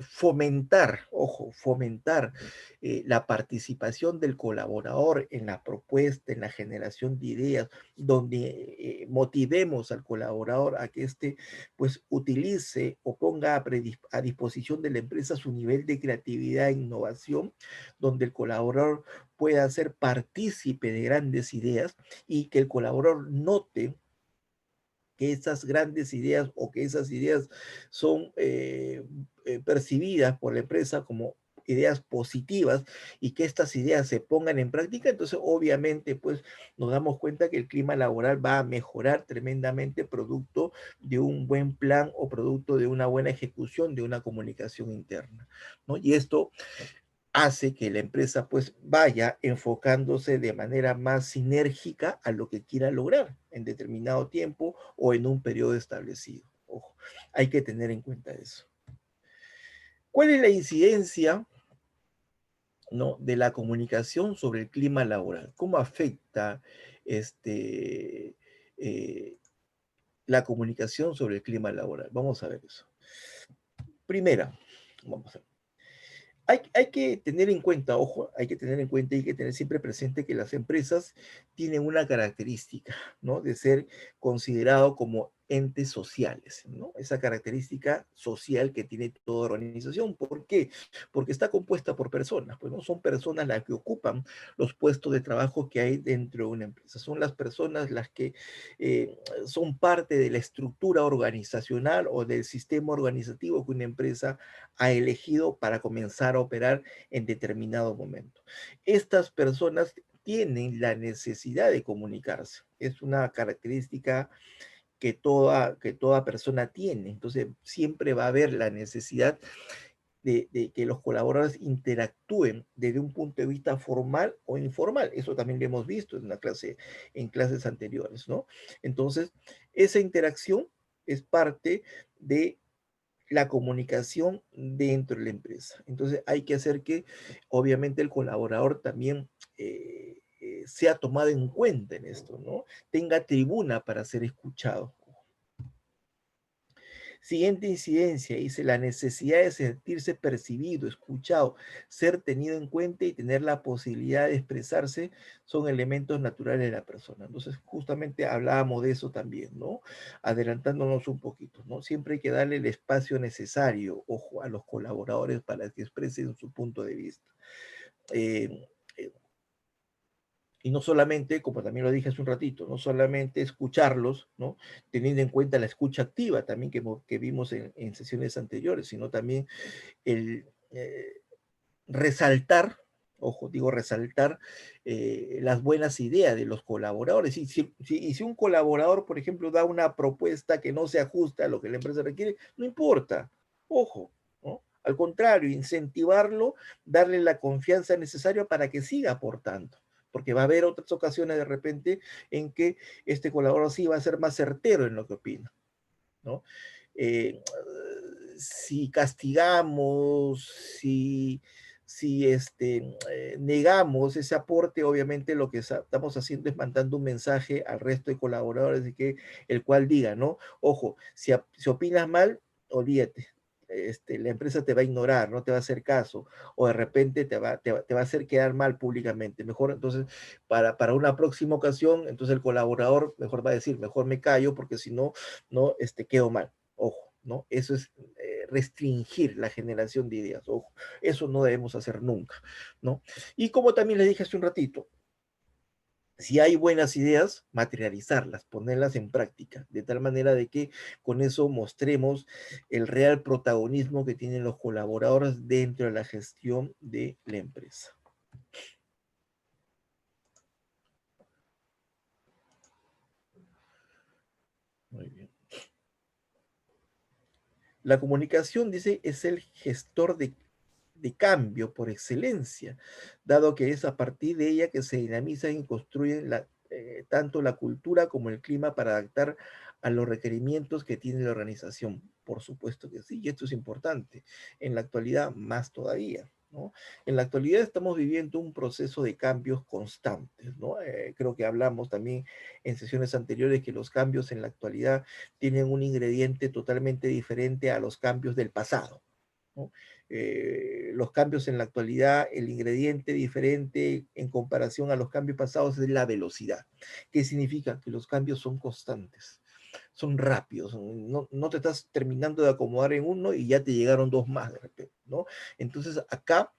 fomentar, ojo, fomentar la participación del colaborador en la propuesta, en la generación de ideas, donde motivemos al colaborador a que éste pues utilice o ponga a disposición de la empresa su nivel de creatividad e innovación, donde el colaborador pueda ser partícipe de grandes ideas y que el colaborador note que esas grandes ideas o que esas ideas son percibidas por la empresa como ideas positivas y que estas ideas se pongan en práctica, entonces obviamente pues nos damos cuenta que el clima laboral va a mejorar tremendamente producto de un buen plan o producto de una buena ejecución de una comunicación interna, ¿no? Y esto hace que la empresa pues vaya enfocándose de manera más sinérgica a lo que quiera lograr en determinado tiempo o en un periodo establecido. Ojo, hay que tener en cuenta eso. ¿Cuál es la incidencia, ¿no?, de la comunicación sobre el clima laboral? ¿Cómo afecta este, eh, la comunicación sobre el clima laboral? Vamos a ver eso. Primera, vamos a ver. Hay que tener en cuenta, ojo, hay que tener en cuenta y hay que tener siempre presente que las empresas tienen una característica, ¿no? De ser considerado como entes sociales, ¿no? Esa característica social que tiene toda organización. ¿Por qué? Porque está compuesta por personas, pues no son personas las que ocupan los puestos de trabajo que hay dentro de una empresa. Son las personas las que son parte de la estructura organizacional o del sistema organizativo que una empresa ha elegido para comenzar a operar en determinado momento. Estas personas tienen la necesidad de comunicarse. Es una característica que toda persona tiene. Entonces, siempre va a haber la necesidad de que los colaboradores interactúen desde un punto de vista formal o informal. Eso también lo hemos visto en la clase, en clases anteriores, ¿no? Entonces, esa interacción es parte de la comunicación dentro de la empresa. Entonces hay que hacer que obviamente el colaborador también sea tomado en cuenta en esto, ¿no? Tenga tribuna para ser escuchado. Siguiente incidencia, dice la necesidad de sentirse percibido, escuchado, ser tenido en cuenta y tener la posibilidad de expresarse son elementos naturales de la persona. Entonces, justamente hablábamos de eso también, ¿no? Adelantándonos un poquito, ¿no? Siempre hay que darle el espacio necesario, ojo, a los colaboradores para que expresen su punto de vista. Eh, eh, y no solamente, como también lo dije hace un ratito, no solamente escucharlos, ¿no? Teniendo en cuenta la escucha activa también que vimos en sesiones anteriores, sino también el resaltar, ojo, digo resaltar las buenas ideas de los colaboradores. Y si un colaborador, por ejemplo, da una propuesta que no se ajusta a lo que la empresa requiere, no importa, ojo, ¿no? Al contrario, incentivarlo, darle la confianza necesaria para que siga aportando, porque va a haber otras ocasiones de repente en que este colaborador sí va a ser más certero en lo que opina, ¿no? Eh, si castigamos, si negamos ese aporte, obviamente lo que estamos haciendo es mandando un mensaje al resto de colaboradores de que el cual diga, ¿no? Ojo, si opinas mal, olvídate. La empresa te va a ignorar, no te va a hacer caso, o de repente te va a hacer quedar mal públicamente. Mejor entonces, para una próxima ocasión, entonces el colaborador mejor va a decir, mejor me callo, porque si no, no, quedo mal. Ojo, ¿no? Eso es restringir la generación de ideas. Ojo, eso no debemos hacer nunca, ¿no? Y como también les dije hace un ratito, si hay buenas ideas, materializarlas, ponerlas en práctica, de tal manera de que con eso mostremos el real protagonismo que tienen los colaboradores dentro de la gestión de la empresa. Muy bien. La comunicación, dice, es el gestor de cambio por excelencia, dado que es a partir de ella que se dinamizan y construyen tanto la cultura como el clima para adaptar a los requerimientos que tiene la organización. Por supuesto que sí, y esto es importante. En la actualidad, más todavía. ¿no? En la actualidad estamos viviendo un proceso de cambios constantes, ¿no? Creo que hablamos también en sesiones anteriores que los cambios en la actualidad tienen un ingrediente totalmente diferente a los cambios del pasado, ¿no? Los cambios en la actualidad, el ingrediente diferente en comparación a los cambios pasados es la velocidad. ¿Qué significa? Que los cambios son constantes, son rápidos, no, no te estás terminando de acomodar en uno y ya te llegaron dos más de repente, ¿no? Entonces acá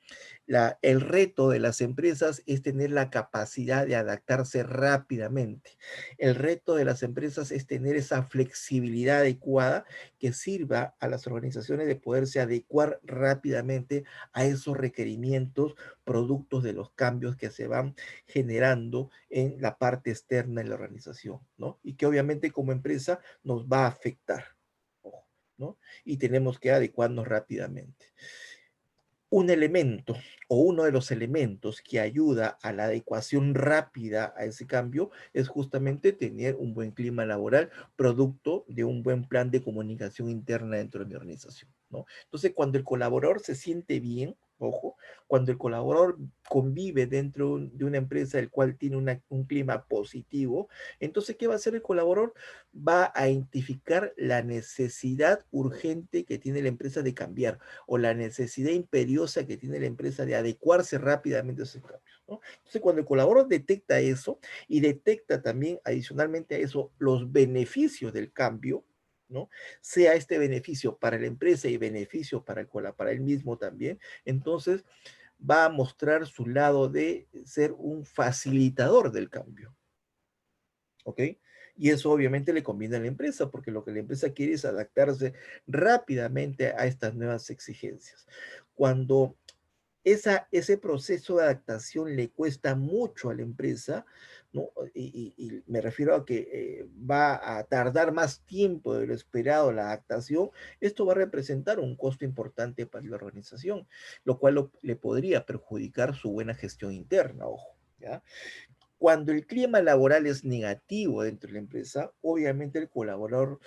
el reto de las empresas es tener la capacidad de adaptarse rápidamente. El reto de las empresas es tener esa flexibilidad adecuada que sirva a las organizaciones de poderse adecuar rápidamente a esos requerimientos productos de los cambios que se van generando en la parte externa de la organización, ¿no? Y que obviamente como empresa nos va a afectar, ojo, ¿no? Y tenemos que adecuarnos rápidamente. Un elemento o uno de los elementos que ayuda a la adecuación rápida a ese cambio es justamente tener un buen clima laboral, producto de un buen plan de comunicación interna dentro de mi organización, ¿no? Entonces, cuando el colaborador se siente bien, ojo, cuando el colaborador convive dentro de una empresa el cual tiene un clima positivo, entonces, ¿qué va a hacer el colaborador? Va a identificar la necesidad urgente que tiene la empresa de cambiar o la necesidad imperiosa que tiene la empresa de adecuarse rápidamente a esos cambios, ¿no? Entonces, cuando el colaborador detecta eso y detecta también adicionalmente a eso los beneficios del cambio, ¿no? Sea este beneficio para la empresa y beneficio para él mismo también, entonces va a mostrar su lado de ser un facilitador del cambio, ¿ok? Y eso obviamente le conviene a la empresa, porque lo que la empresa quiere es adaptarse rápidamente a estas nuevas exigencias. Cuando ese proceso de adaptación le cuesta mucho a la empresa, ¿no? Y me refiero a que va a tardar más tiempo de lo esperado la adaptación, esto va a representar un costo importante para la organización, lo cual le podría perjudicar su buena gestión interna, ojo, ¿ya? Cuando el clima laboral es negativo dentro de la empresa, obviamente el colaborador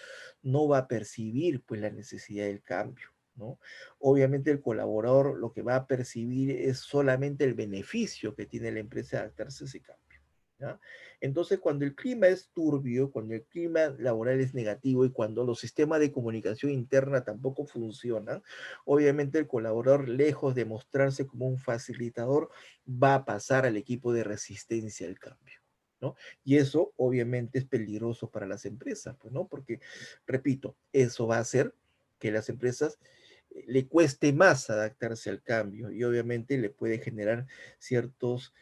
no va a percibir pues la necesidad del cambio, ¿no? Obviamente el colaborador lo que va a percibir es solamente el beneficio que tiene la empresa de adaptarse a ese cambio, ¿ya? Entonces, cuando el clima es turbio, cuando el clima laboral es negativo y cuando los sistemas de comunicación interna tampoco funcionan, obviamente el colaborador, lejos de mostrarse como un facilitador, va a pasar al equipo de resistencia al cambio, ¿no? Y eso obviamente es peligroso para las empresas, pues, ¿no? Porque, repito, eso va a hacer que las empresas le cueste más adaptarse al cambio y obviamente le puede generar ciertas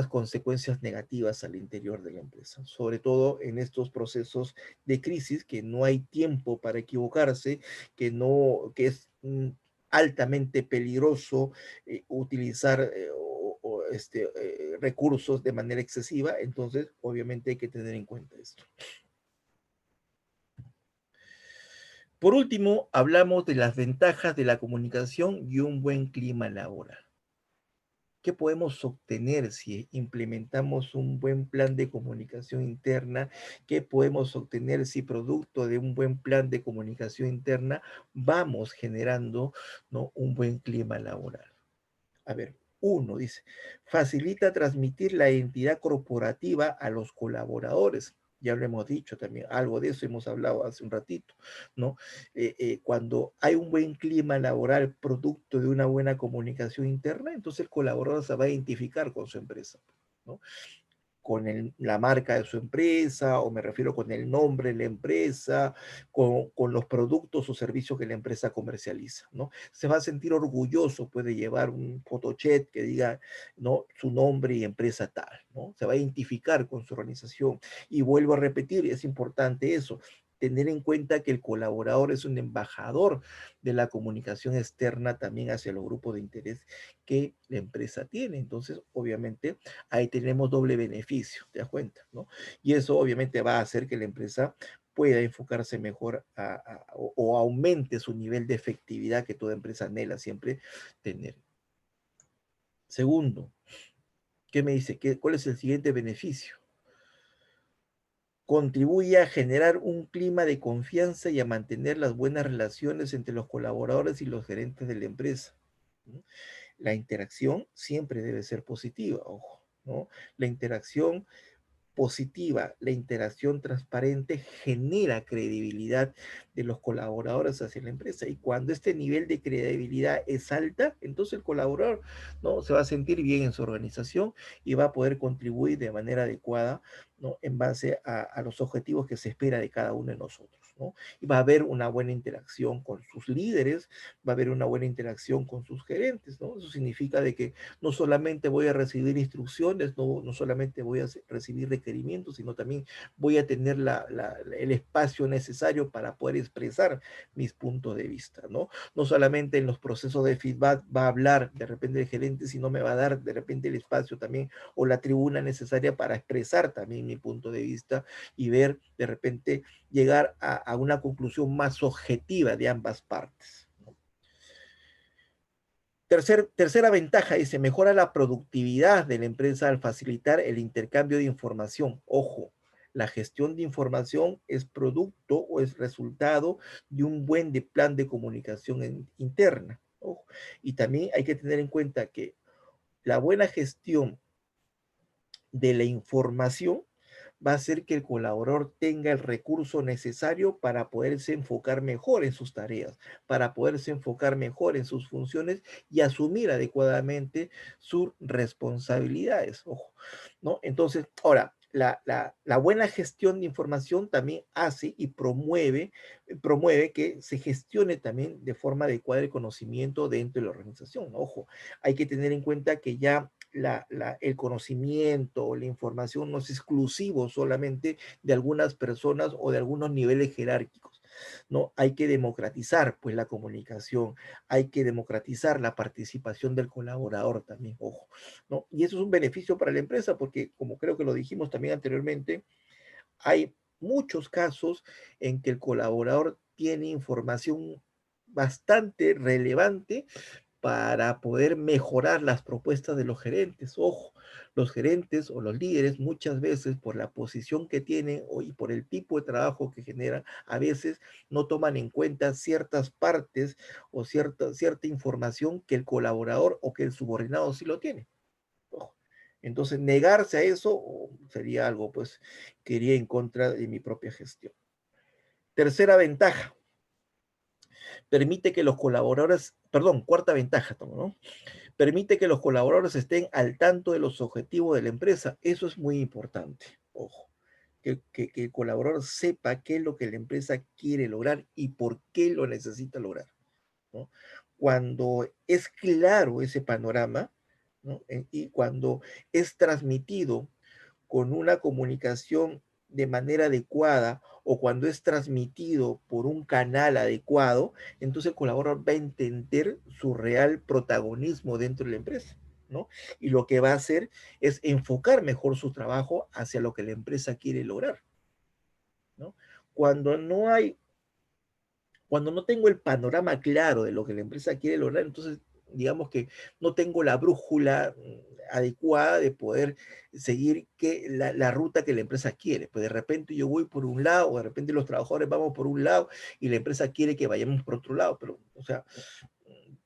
consecuencias negativas al interior de la empresa, sobre todo en estos procesos de crisis que no hay tiempo para equivocarse, que es altamente peligroso utilizar recursos de manera excesiva, entonces obviamente hay que tener en cuenta esto. Por último, hablamos de las ventajas de la comunicación y un buen clima laboral. ¿Qué podemos obtener si implementamos un buen plan de comunicación interna? ¿Qué podemos obtener si producto de un buen plan de comunicación interna vamos generando, ¿no?, un buen clima laboral? A ver, uno dice, facilita transmitir la identidad corporativa a los colaboradores. Ya lo hemos dicho también, algo de eso hemos hablado hace un ratito, ¿no? Cuando hay un buen clima laboral producto de una buena comunicación interna, entonces el colaborador se va a identificar con su empresa, ¿no? Con la marca de su empresa, o me refiero con el nombre de la empresa, con los productos o servicios que la empresa comercializa, ¿no? Se va a sentir orgulloso, puede llevar un photochat que diga, ¿no?, su nombre y empresa tal, ¿no? Se va a identificar con su organización. Y vuelvo a repetir, es importante eso, tener en cuenta que el colaborador es un embajador de la comunicación externa también hacia los grupos de interés que la empresa tiene. Entonces, obviamente, ahí tenemos doble beneficio, ¿te das cuenta? ¿No? Y eso obviamente va a hacer que la empresa pueda enfocarse mejor o aumente su nivel de efectividad que toda empresa anhela siempre tener. Segundo, ¿qué me dice? ¿Cuál es el siguiente beneficio? Contribuye a generar un clima de confianza y a mantener las buenas relaciones entre los colaboradores y los gerentes de la empresa. ¿no? La interacción siempre debe ser positiva, ojo, ¿no? La interacción positiva, la interacción transparente genera credibilidad de los colaboradores hacia la empresa. Y cuando este nivel de credibilidad es alta, entonces el colaborador, ¿no?, se va a sentir bien en su organización y va a poder contribuir de manera adecuada, ¿no?, en base a los objetivos que se espera de cada uno de nosotros, ¿no? Y va a haber una buena interacción con sus líderes, va a haber una buena interacción con sus gerentes, ¿no? Eso significa de que no solamente voy a recibir instrucciones, no solamente voy a recibir requerimientos, sino también voy a tener el espacio necesario para poder expresar mis puntos de vista, ¿no? No solamente en los procesos de feedback va a hablar de repente el gerente, sino me va a dar de repente el espacio también o la tribuna necesaria para expresar también mi punto de vista y ver de repente llegar a una conclusión más objetiva de ambas partes. Tercera ventaja, dice, mejora la productividad de la empresa al facilitar el intercambio de información. Ojo, la gestión de información es producto o es resultado de un plan de comunicación interna. Ojo. Y también hay que tener en cuenta que la buena gestión de la información va a hacer que el colaborador tenga el recurso necesario para poderse enfocar mejor en sus tareas, para poderse enfocar mejor en sus funciones y asumir adecuadamente sus responsabilidades. Ojo, ¿no? Entonces, ahora, la buena gestión de información también hace y promueve que se gestione también de forma adecuada el conocimiento dentro de la organización. Ojo, hay que tener en cuenta que ya el conocimiento o la información no es exclusivo solamente de algunas personas o de algunos niveles jerárquicos, ¿no? Hay que democratizar, pues, la comunicación, hay que democratizar la participación del colaborador también, ojo, ¿no? Y eso es un beneficio para la empresa porque, como creo que lo dijimos también anteriormente, hay muchos casos en que el colaborador tiene información bastante relevante para poder mejorar las propuestas de los gerentes. Ojo, los gerentes o los líderes muchas veces por la posición que tienen y por el tipo de trabajo que generan, a veces no toman en cuenta ciertas partes o cierta información que el colaborador o que el subordinado sí lo tiene. Ojo. Entonces, negarse a eso sería algo, pues, que iría en contra de mi propia gestión. Tercera ventaja, permite que los colaboradores, perdón, cuarta ventaja, ¿no? Permite que los colaboradores estén al tanto de los objetivos de la empresa. Eso es muy importante. Ojo, que el colaborador sepa qué es lo que la empresa quiere lograr y por qué lo necesita lograr, ¿no? Cuando es claro ese panorama, ¿no?, y cuando es transmitido con una comunicación de manera adecuada o cuando es transmitido por un canal adecuado, entonces el colaborador va a entender su real protagonismo dentro de la empresa, ¿no? Y lo que va a hacer es enfocar mejor su trabajo hacia lo que la empresa quiere lograr, ¿no? Cuando no hay cuando no tengo el panorama claro de lo que la empresa quiere lograr, entonces digamos que no tengo la brújula adecuada de poder seguir la ruta que la empresa quiere. Pues de repente yo voy por un lado, o de repente los trabajadores vamos por un lado y la empresa quiere que vayamos por otro lado, pero, o sea,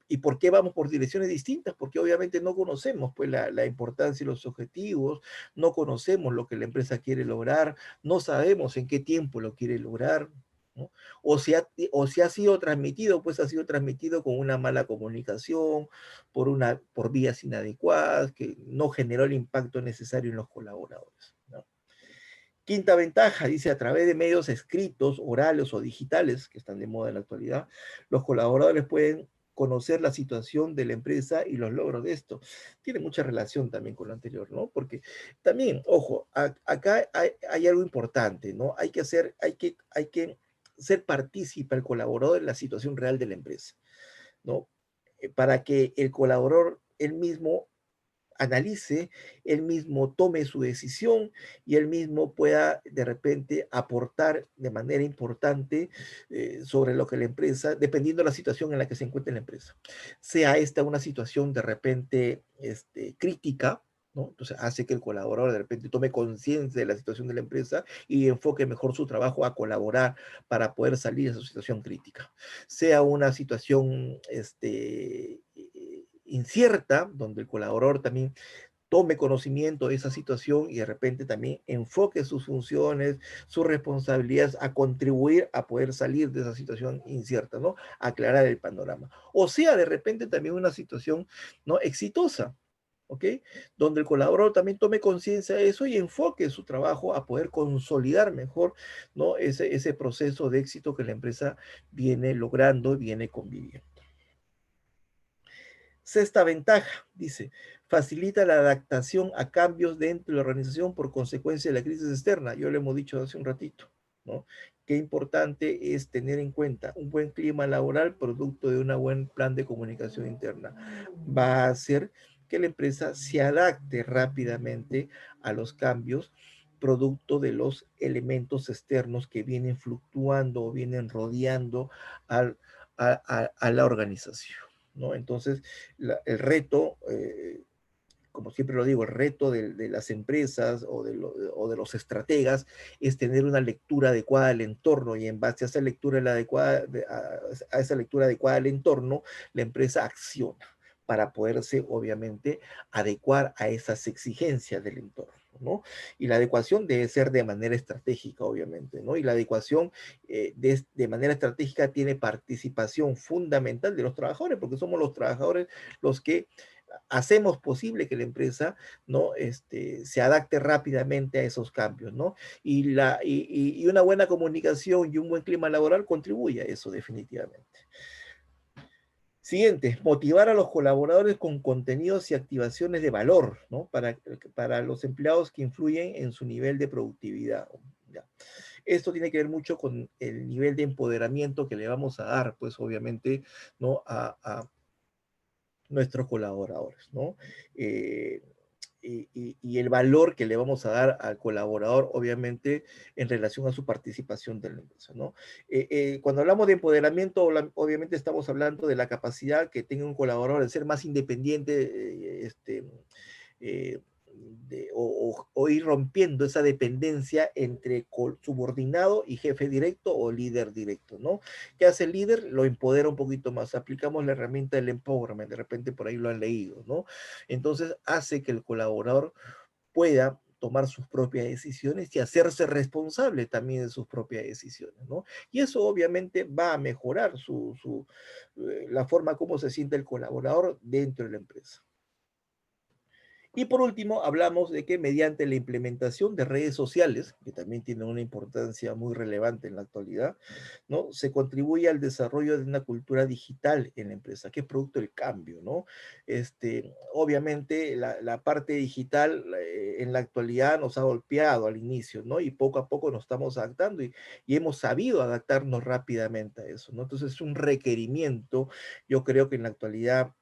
¿y por qué vamos por direcciones distintas? Porque obviamente no conocemos pues la importancia y los objetivos, no conocemos lo que la empresa quiere lograr, no sabemos en qué tiempo lo quiere lograr, ¿no? O si ha sido transmitido, pues ha sido transmitido con una mala comunicación, por vías inadecuadas, que no generó el impacto necesario en los colaboradores, ¿no? Quinta ventaja, dice, a través de medios escritos, orales o digitales, que están de moda en la actualidad, los colaboradores pueden conocer la situación de la empresa y los logros de esto. Tiene mucha relación también con lo anterior, ¿no? Porque también, ojo, acá hay algo importante, ¿no? Hay que ser partícipe el colaborador en la situación real de la empresa, ¿no? Para que el colaborador él mismo analice, él mismo tome su decisión y él mismo pueda de repente aportar de manera importante sobre lo que la empresa, dependiendo de la situación en la que se encuentre la empresa. Sea esta una situación de repente crítica, ¿no? Entonces hace que el colaborador de repente tome conciencia de la situación de la empresa y enfoque mejor su trabajo a colaborar para poder salir de esa situación crítica. Sea una situación incierta, donde el colaborador también tome conocimiento de esa situación y de repente también enfoque sus funciones, sus responsabilidades a contribuir a poder salir de esa situación incierta, ¿no? Aclarar el panorama. O sea, de repente también una situación, ¿no? Exitosa, ¿ok? Donde el colaborador también tome conciencia de eso y enfoque su trabajo a poder consolidar mejor, ¿no? Ese proceso de éxito que la empresa viene logrando, viene conviviendo. Sexta ventaja, dice, facilita la adaptación a cambios dentro de la organización por consecuencia de la crisis externa. Yo lo hemos dicho hace un ratito, ¿no? Qué importante es tener en cuenta un buen clima laboral producto de un buen plan de comunicación interna. Va a hacer que la empresa se adapte rápidamente a los cambios producto de los elementos externos que vienen fluctuando o vienen rodeando al, a la organización, ¿no? Entonces, el reto, como siempre lo digo, el reto de las empresas o de los estrategas es tener una lectura adecuada del entorno y en base a esa lectura, a esa lectura adecuada del entorno, la empresa acciona para poderse, obviamente, adecuar a esas exigencias del entorno, ¿no? Y la adecuación debe ser de manera estratégica, obviamente, ¿no? Y la adecuación de manera estratégica tiene participación fundamental de los trabajadores, porque somos los trabajadores los que hacemos posible que la empresa, ¿no? Se adapte rápidamente a esos cambios, ¿no? Y una buena comunicación y un buen clima laboral contribuye a eso definitivamente. Siguiente, motivar a los colaboradores con contenidos y activaciones de valor, ¿no? Para los empleados que influyen en su nivel de productividad. ¿Ya? Esto tiene que ver mucho con el nivel de empoderamiento que le vamos a dar, pues obviamente, ¿no? A nuestros colaboradores, ¿no? Eh, y el valor que le vamos a dar al colaborador, obviamente, en relación a su participación de la empresa, ¿no? Cuando hablamos de empoderamiento, obviamente estamos hablando de la capacidad que tenga un colaborador de ser más independiente, eh, o ir rompiendo esa dependencia entre subordinado y jefe directo o líder directo, ¿no? ¿Qué hace el líder? Lo empodera un poquito más. Aplicamos la herramienta del empowerment, de repente por ahí lo han leído, ¿no? Entonces hace que el colaborador pueda tomar sus propias decisiones y hacerse responsable también de sus propias decisiones, ¿no? Y eso obviamente va a mejorar la forma como se siente el colaborador dentro de la empresa. Y por último, hablamos de que mediante la implementación de redes sociales, que también tienen una importancia muy relevante en la actualidad, ¿no? Se contribuye al desarrollo de una cultura digital en la empresa, que es producto del cambio, ¿no? Obviamente, la parte digital en la actualidad nos ha golpeado al inicio, ¿no? Y poco a poco nos estamos adaptando y hemos sabido adaptarnos rápidamente a eso, ¿no? Entonces, es un requerimiento, yo creo que en la actualidad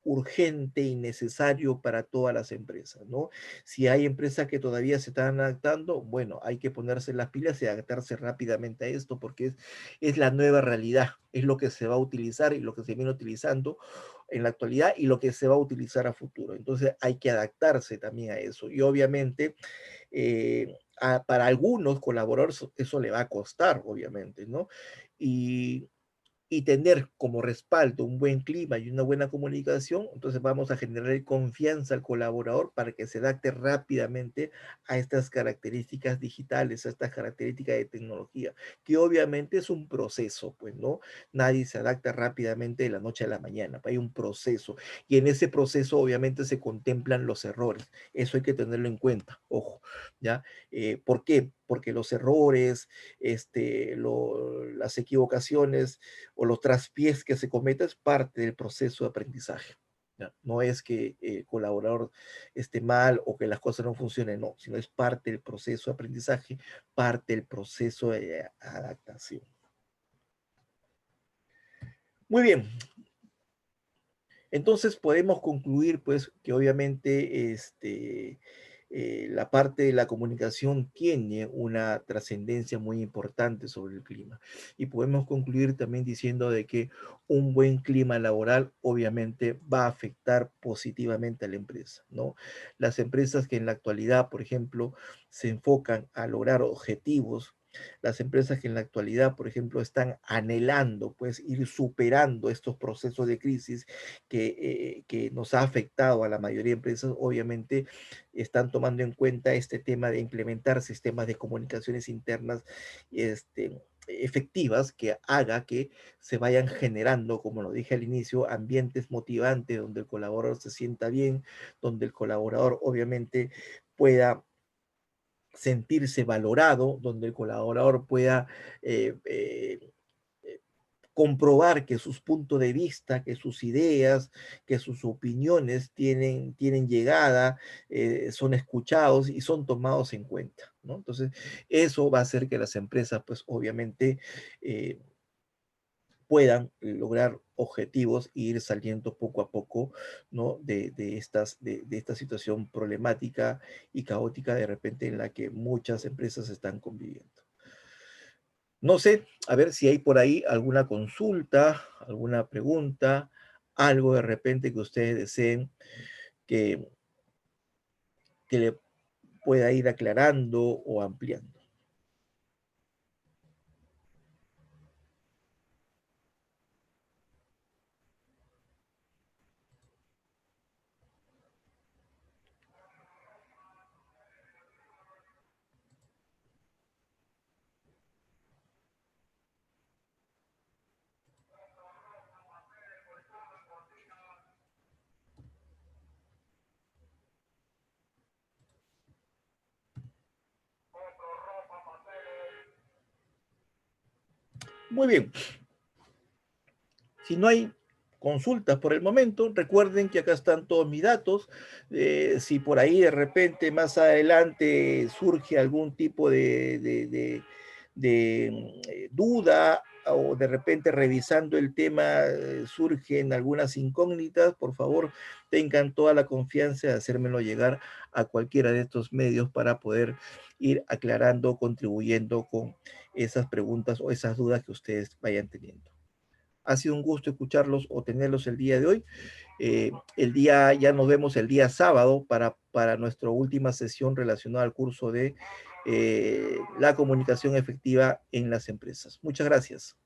urgente y necesario para todas las empresas, ¿no? Si hay empresas que todavía se están adaptando, bueno, hay que ponerse las pilas y adaptarse rápidamente a esto porque es la nueva realidad, es lo que se va a utilizar y lo que se viene utilizando en la actualidad y lo que se va a utilizar a futuro. Entonces hay que adaptarse también a eso y obviamente para algunos colaboradores eso le va a costar, obviamente, ¿no? Y y tener como respaldo un buen clima y una buena comunicación, entonces vamos a generar confianza al colaborador para que se adapte rápidamente a estas características digitales, a estas características de tecnología, que obviamente es un proceso, pues, ¿no? Nadie se adapta rápidamente de la noche a la mañana, hay un proceso y en ese proceso obviamente se contemplan los errores, eso hay que tenerlo en cuenta, ojo, ¿ya? ¿Por qué? Porque los errores, las equivocaciones, o los traspiés que se cometen es parte del proceso de aprendizaje. ¿Ya? No es que el colaborador esté mal o que las cosas no funcionen, no, sino es parte del proceso de aprendizaje, parte del proceso de adaptación. Muy bien, entonces podemos concluir pues que obviamente la parte de la comunicación tiene una trascendencia muy importante sobre el clima. Y podemos concluir también diciendo de que un buen clima laboral obviamente va a afectar positivamente a la empresa, ¿no? Las empresas que en la actualidad, por ejemplo, se enfocan a lograr objetivos las empresas que en la actualidad, por ejemplo, están anhelando pues ir superando estos procesos de crisis que nos ha afectado a la mayoría de empresas, obviamente están tomando en cuenta este tema de implementar sistemas de comunicaciones internas efectivas que haga que se vayan generando, como lo dije al inicio, ambientes motivantes donde el colaborador se sienta bien, donde el colaborador obviamente pueda sentirse valorado, donde el colaborador pueda eh, eh, eh, comprobar que sus puntos de vista, que sus ideas, que sus opiniones tienen llegada, son escuchados y son tomados en cuenta, ¿no? Entonces, eso va a hacer que las empresas, pues obviamente, eh, puedan lograr objetivos e ir saliendo poco a poco, ¿no? De esta situación problemática y caótica de repente en la que muchas empresas están conviviendo. No sé, a ver si hay por ahí alguna consulta, alguna pregunta, algo de repente que ustedes deseen que, que le pueda ir aclarando o ampliando. Muy bien, si no hay consultas por el momento, recuerden que acá están todos mis datos. Si por ahí de repente más adelante surge algún tipo de duda o de repente revisando el tema surgen algunas incógnitas, por favor tengan toda la confianza de hacérmelo llegar a cualquiera de estos medios para poder ir aclarando, contribuyendo con esas preguntas o esas dudas que ustedes vayan teniendo. Ha sido un gusto escucharlos o tenerlos el día de hoy. Ya nos vemos el día sábado para nuestra última sesión relacionada al curso de la comunicación efectiva en las empresas. Muchas gracias.